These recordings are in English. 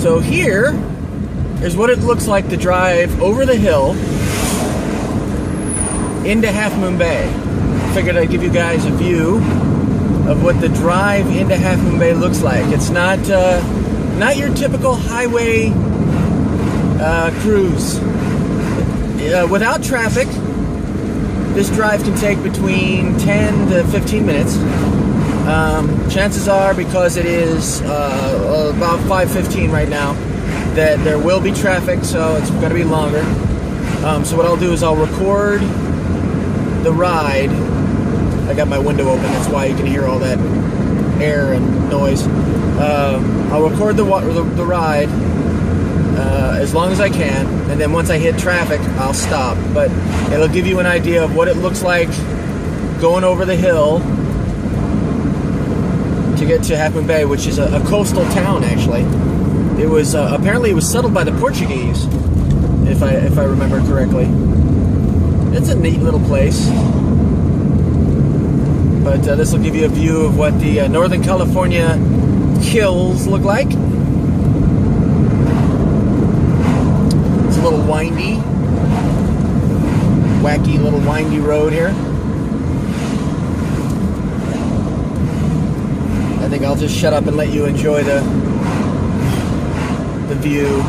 So here is what it looks like to drive over the hill into Half Moon Bay. Figured I'd give you guys a view of what the drive into Half Moon Bay looks like. It's not your typical highway cruise. Without traffic, this drive can take between 10 to 15 minutes. Chances are, because it is about 5:15 right now, that there will be traffic, so it's going to be longer. So what I'll do is I'll record the ride. I got my window open, that's why you can hear all that air and noise. I'll record the ride as long as I can, and then once I hit traffic, I'll stop. But it'll give you an idea of what it looks like going over the hill to get to Half Moon Bay, which is a coastal town. Actually, it was apparently it was settled by the Portuguese, if I remember correctly. It's a neat little place. But this will give you a view of what the Northern California hills look like. It's a little windy, wacky little windy road here. I think I'll just shut up and let you enjoy the view.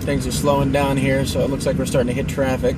Things are slowing down here, so it looks like we're starting to hit traffic.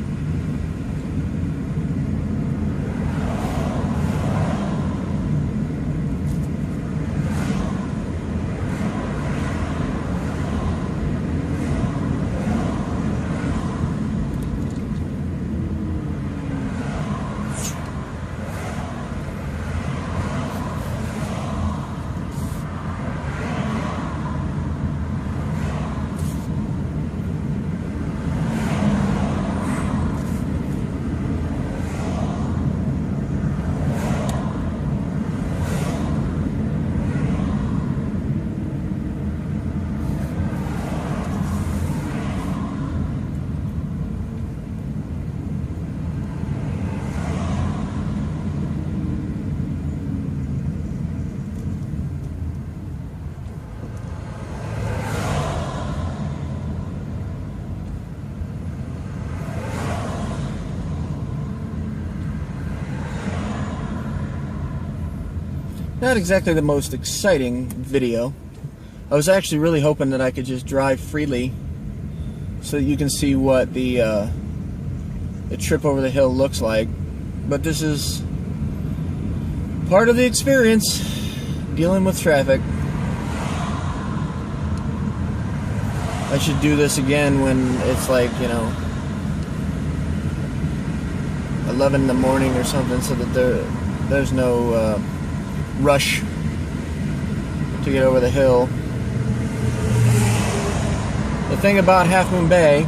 Not exactly the most exciting video. I was actually really hoping that I could just drive freely so that you can see what the the trip over the hill looks like. But this is part of the experience, dealing with traffic. I should do this again when it's like, you know, 11 in the morning or something, so that there's no rush to get over the hill. The thing about Half Moon Bay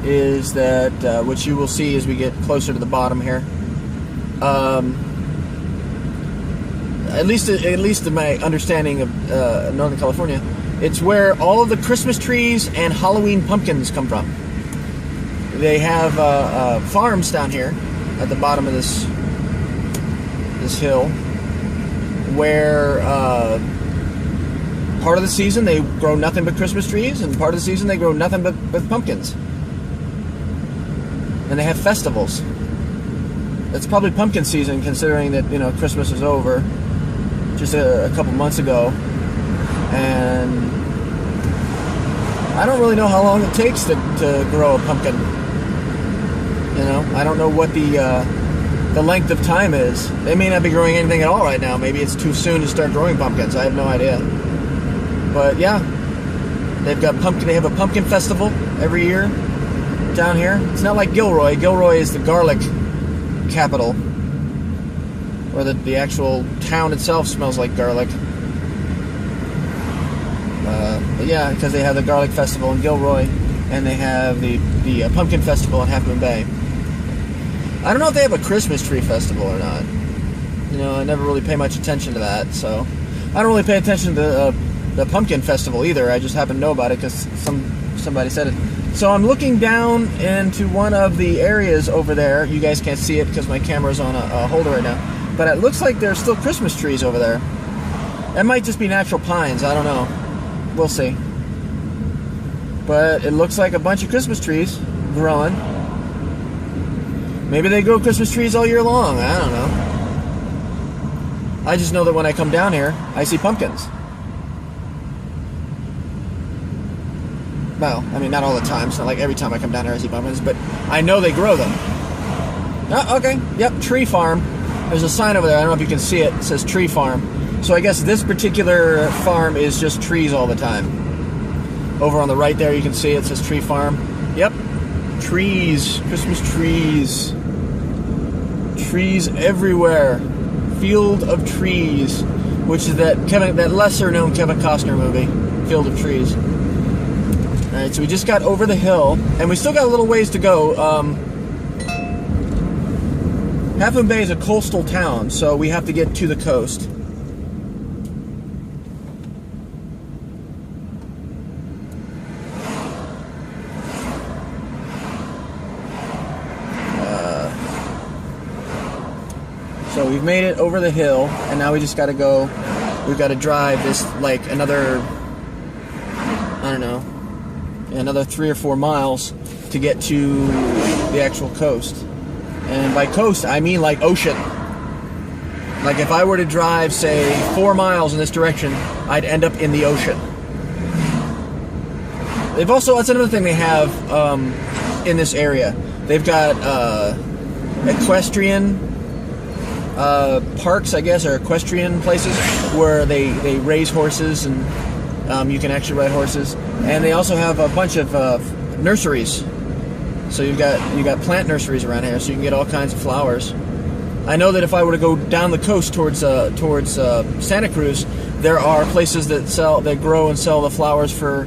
is that, which you will see as we get closer to the bottom here, at least in my understanding of Northern California, it's where all of the Christmas trees and Halloween pumpkins come from. They have farms down here at the bottom of this hill, where part of the season they grow nothing but Christmas trees, and part of the season they grow nothing but pumpkins. And they have festivals. It's probably pumpkin season, considering that, you know, Christmas is over just a couple months ago, and I don't really know how long it takes to grow a pumpkin. You know, I don't know what the length of time is. They may not be growing anything at all right now. Maybe it's too soon to start growing pumpkins. I have no idea. But yeah, they have a pumpkin festival every year down here. It's not like Gilroy. Gilroy is the garlic capital, or the actual town itself smells like garlic. But yeah, because they have the garlic festival in Gilroy, and they have the pumpkin festival in Half Moon Bay. I don't know if they have a Christmas tree festival or not. You know, I never really pay much attention to that, so I don't really pay attention to the pumpkin festival either. I just happen to know about it because somebody said it. So I'm looking down into one of the areas over there. You guys can't see it because my camera's on a holder right now, but it looks like there's still Christmas trees over there. That might just be natural pines. I don't know. We'll see. But it looks like a bunch of Christmas trees growing. Maybe they grow Christmas trees all year long. I don't know. I just know that when I come down here, I see pumpkins. Well, I mean, not all the time. It's not like every time I come down here I see pumpkins, but I know they grow them. Oh, okay. Yep, tree farm. There's a sign over there. I don't know if you can see it. It says tree farm. So I guess this particular farm is just trees all the time. Over on the right there, you can see it says tree farm. Yep. Trees. Christmas trees. Trees everywhere. Field of Trees, which is that lesser-known Kevin Costner movie, Field of Trees. All right, so we just got over the hill, and we still got a little ways to go. Half Moon Bay is a coastal town, so we have to get to the coast. So we've made it over the hill, and now we just got to go. We've got to drive this like another, I don't know, another 3 or 4 miles to get to the actual coast. And by coast, I mean like ocean. Like if I were to drive, say, 4 miles in this direction, I'd end up in the ocean. They've also, that's another thing they have in this area. They've got equestrian parks, I guess, or equestrian places where they raise horses, and you can actually ride horses. And they also have a bunch of nurseries. So you've got plant nurseries around here, so you can get all kinds of flowers. I know that if I were to go down the coast towards Santa Cruz, there are places that grow and sell the flowers for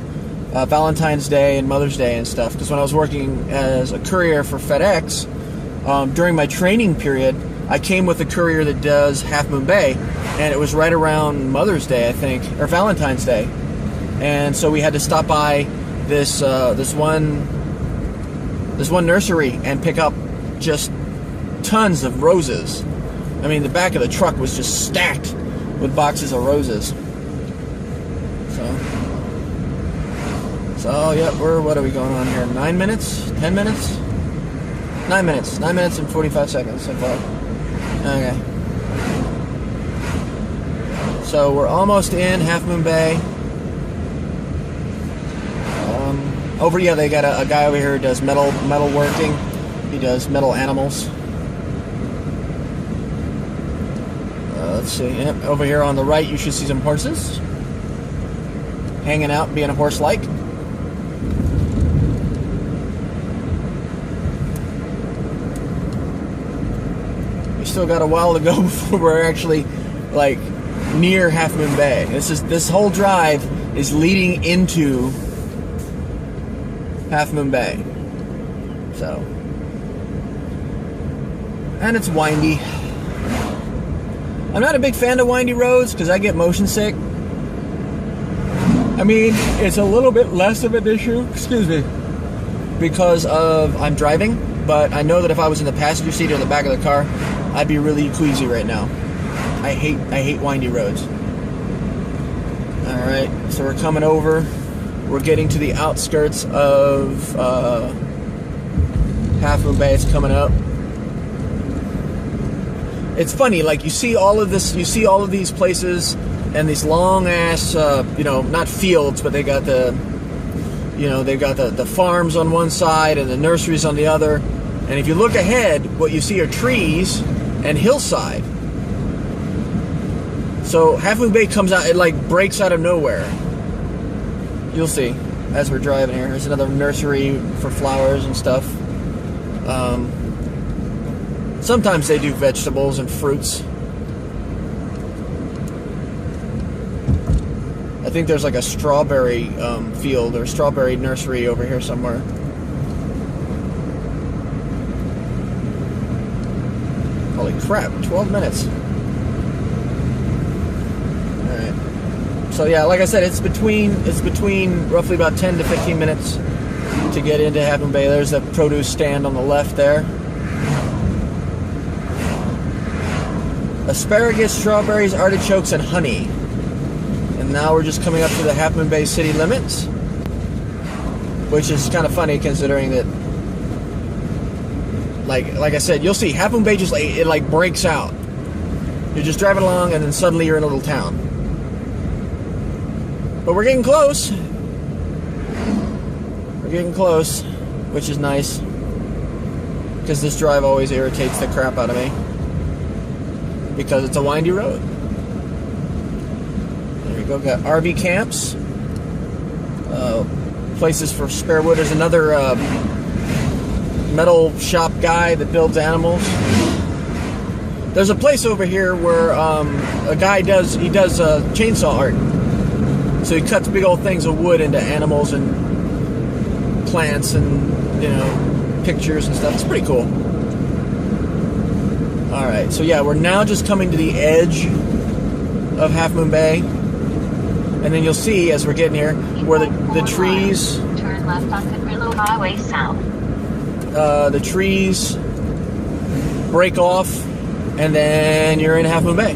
Valentine's Day and Mother's Day and stuff. Because when I was working as a courier for FedEx, during my training period, I came with a courier that does Half Moon Bay, and it was right around Mother's Day, I think, or Valentine's Day, and so we had to stop by this one nursery and pick up just tons of roses. I mean, the back of the truck was just stacked with boxes of roses. So yeah, what are we going on here? 9 minutes? 10 minutes? 9 minutes. 9 minutes and 45 seconds so far. Okay. So we're almost in Half Moon Bay. They got a guy over here who does metal working. He does metal animals. Let's see. Yep, over here on the right, you should see some horses hanging out, being a horse-like. We still got a while to go before we're actually like near Half Moon Bay. This whole drive is leading into Half Moon Bay. So, and it's windy. I'm not a big fan of windy roads because I get motion sick. I mean, it's a little bit less of an issue, excuse me, because of I'm driving, but I know that if I was in the passenger seat or the back of the car, I'd be really queasy right now. I hate windy roads. Alright, so we're coming over. We're getting to the outskirts of Half Moon Bay. It's coming up. It's funny, like you see all of these places and these long ass, you know, not fields, but they got the, you know, they've got the farms on one side and the nurseries on the other. And if you look ahead, what you see are trees and hillside. So Half Moon Bay comes out, it like breaks out of nowhere. You'll see as we're driving here. There's another nursery for flowers and stuff. Sometimes they do vegetables and fruits. I think there's like a strawberry field or strawberry nursery over here somewhere. Holy crap, 12 minutes. Alright. So yeah, like I said, it's between roughly about 10 to 15 minutes to get into Half Moon Bay. There's the produce stand on the left there. Asparagus, strawberries, artichokes, and honey. And now we're just coming up to the Half Moon Bay city limits, which is kind of funny considering that, like I said, you'll see Half Moon Bay just it like breaks out. You're just driving along, and then suddenly you're in a little town. But we're getting close. We're getting close, which is nice, because this drive always irritates the crap out of me. Because it's a windy road. There you go. Got RV camps, places for spare wood. There's another metal shop guy that builds animals. There's a place over here where a guy does chainsaw art. So he cuts big old things of wood into animals and plants and, you know, pictures and stuff. It's pretty cool. Alright, so yeah, we're now just coming to the edge of Half Moon Bay. And then you'll see, as we're getting here, where the trees... Turn left on Conrillo Highway South. The trees break off, and then you're in Half Moon Bay.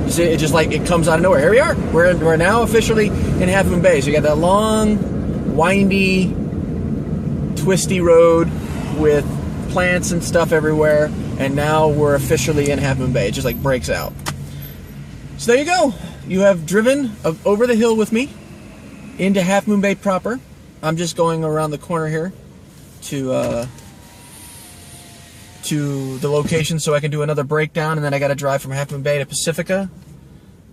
You see, it just like, it comes out of nowhere. Here we are. We're now officially in Half Moon Bay. So you got that long, windy, twisty road with plants and stuff everywhere, and now we're officially in Half Moon Bay. It just like breaks out. So there you go. You have driven over the hill with me into Half Moon Bay proper. I'm just going around the corner here to the location so I can do another breakdown, and then I got to drive from Half Moon Bay to Pacifica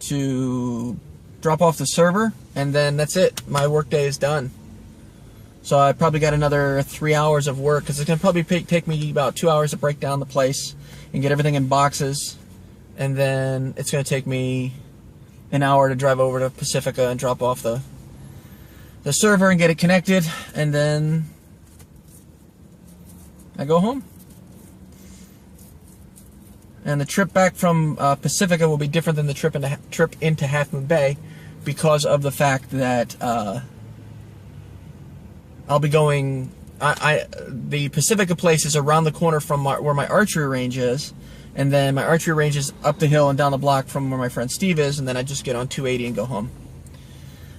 to drop off the server, and then that's it. My workday is done. So I probably got another 3 hours of work, because it's going to probably take me about 2 hours to break down the place and get everything in boxes. And then it's going to take me an hour to drive over to Pacifica and drop off the server and get it connected. And then I go home. And the trip back from Pacifica will be different than the trip into Half Moon Bay, because of the fact that... I'll be going, the Pacifica place is around the corner from where my archery range is, and then my archery range is up the hill and down the block from where my friend Steve is, and then I just get on 280 and go home.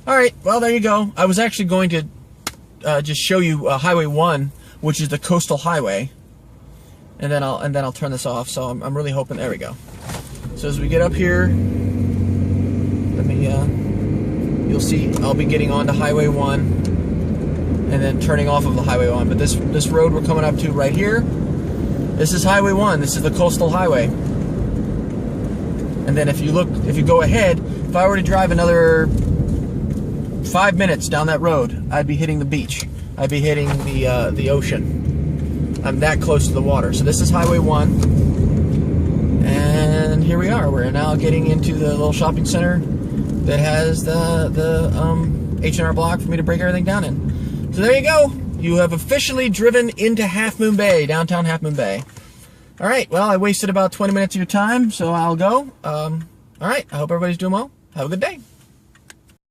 Alright, well there you go. I was actually going to just show you Highway 1, which is the coastal highway, and then I'll turn this off, so I'm really hoping, there we go. So as we get up here, let me, you'll see I'll be getting onto Highway 1. and then turning off of the Highway 1. But this road we're coming up to right here, this is Highway 1. This is the coastal highway. And then if you go ahead, if I were to drive another 5 minutes down that road, I'd be hitting the beach. I'd be hitting the ocean. I'm that close to the water. So this is Highway 1. And here we are. We're now getting into the little shopping center that has the H&R Block for me to break everything down in. So there you go. You have officially driven into Half Moon Bay, downtown Half Moon Bay. All right, well, I wasted about 20 minutes of your time, so I'll go. All right, I hope everybody's doing well. Have a good day.